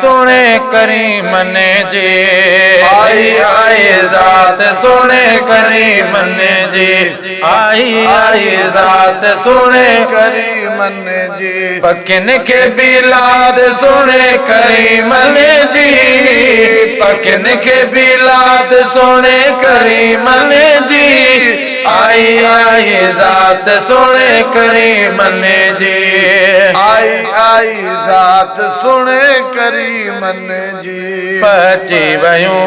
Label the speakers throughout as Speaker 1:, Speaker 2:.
Speaker 1: सोने करीमन जी। आई आई ज़ात सोने करीमन जी। आई आई ज़ात सोने
Speaker 2: करीमन जी।
Speaker 1: पकिन के बिलाद सोने करीमन जी। पकिन के बिलाद सोने करीमन जी। आई आई ज़ात सोने करीमन जी।
Speaker 2: आई आई ज़ात सुने करीमन जी।
Speaker 1: पची वयूं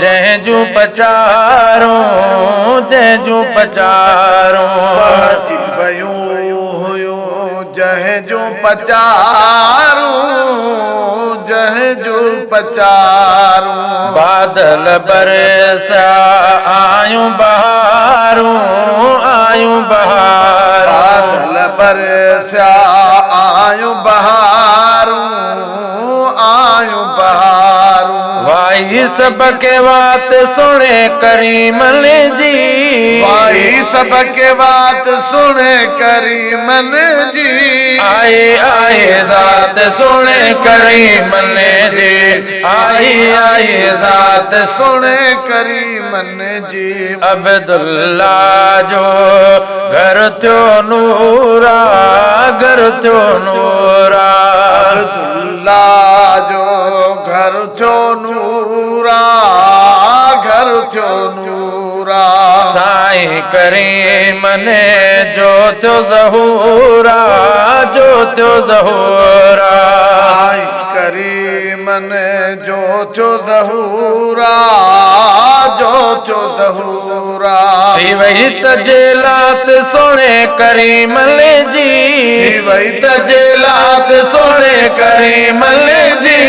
Speaker 1: जंहिंजूं पचारूं जंहिंजूं पचारूं।
Speaker 2: पची वयूं हुयूं जंहिंजूं पचारूं जंहिंजूं पचारूं।
Speaker 1: बादल बरसा आयूं बहारूं आयूं बहारूं।
Speaker 2: बादल बरसा आयूं बहारूं आयूं बहारूं।
Speaker 1: वाई सबके बात सुने करीमन जी।
Speaker 2: भाई सबके बात सुने करीमन जी।
Speaker 1: आए आए ज़ात सुने करीमन जी। आई आई ज़ात
Speaker 2: सुने करीमन जी।
Speaker 1: अब्दुल्ला जो घर थियो नूरा घर थियो नूरा।
Speaker 2: अब्दुल्ला जो घर थियो नूरा घर थियो नूरा।
Speaker 1: साईं करीमन जो थियो ज़हूरा जो थियो ज़हूरा।
Speaker 2: साईं करीमन जो थियो ज़हूरा जो थियो ज़हूरा।
Speaker 1: थी वही तजेलात सोने करीमन जी।
Speaker 2: थी वही
Speaker 1: तजेलात सोने करीमन जी।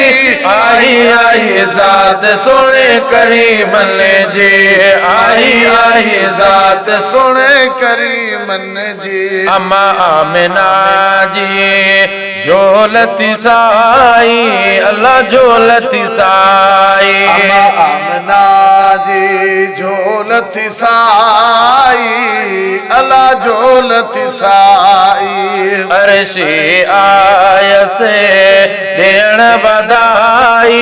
Speaker 1: आई आई ज़ात सोने करीमन जी। आई आई ज़ात
Speaker 2: सुने करीमन जी।
Speaker 1: अम्मा आमिना जी झोलती साई अल्लाह झोलती साई।
Speaker 2: अम्मा आमना जी झोलती साई अला झोलती साई।
Speaker 1: अर्शी आयसे ॾियण बधाई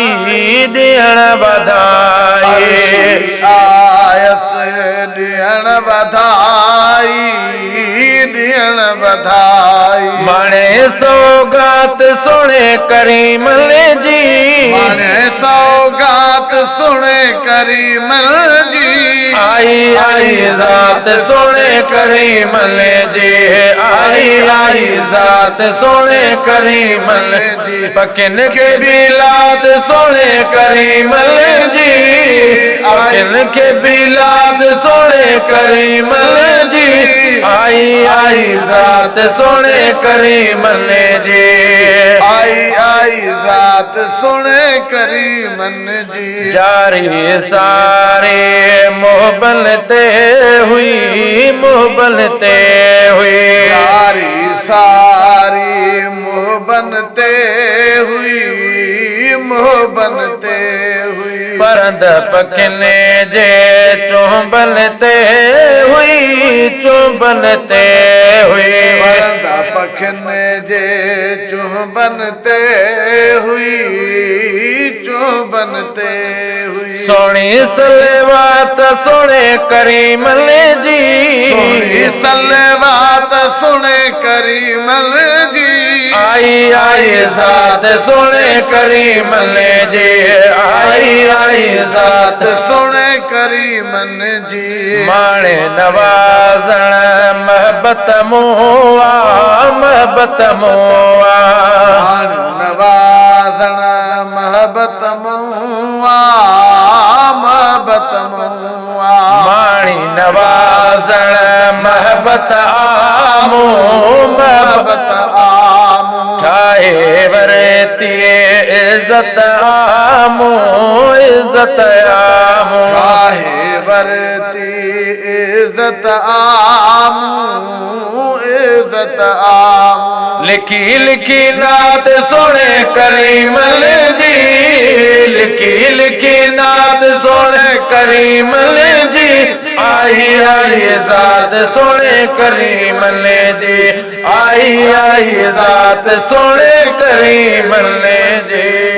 Speaker 1: ॾियण बधाई।
Speaker 2: आयस ॾियण बधाई ॾियण बधाई।
Speaker 1: माणे सौगात सुने करीमन जी।
Speaker 2: माने सौगात सुने करीमन जी।
Speaker 1: आई आई ज़ात सुने करीमन जी। आई आई ज़ात सुने करीमन जी। पकिन के बिलाद सुने करीमन जी। पकिन के बिलाद सुने करीमन जी। आई आई ज़ात सुने करीमन जी।
Speaker 2: आई आई ज़ात सुने करीमन जी।
Speaker 1: जारी सारे मोहबल ते हुई मोहबल ते हुई।
Speaker 2: सारी सारी मोहबन ते हुई मोहबन ते हुई।
Speaker 1: परंद पखने जे चोंबल ते हुई चोंबल ते हुई।
Speaker 2: परंद पखने जे चुंबन ते हुई चुंबन ते हुई।
Speaker 1: सोनी सलवात सुने करीमन जी।
Speaker 2: सोनी सलवात सुने करीमन जी।
Speaker 1: आई आई ज़ात सुने करीमन जी। आई आई ज़ात
Speaker 2: सुने करीमन जी।
Speaker 1: माणे नवाज़ण महबत मोआ महबत मोआ।
Speaker 2: नवाज़ण महबत मुआ महबत मुआ।
Speaker 1: माणी नवाज़ण महबत आमो महबत
Speaker 2: आमो।
Speaker 1: ठाहे वरती इज़्ज़त आमो इज़्ज़त आमो।
Speaker 2: ठाहे वरती इज़्ज़त आमो इज़्ज़त आमो।
Speaker 1: लिखी लिखी नात सुने करीमन जी। लिखी लिखी नात सुने करीमन जी। आई आई ज़ात जात सोने करीम ने जी, आई आई जात सोने करीम ने जी।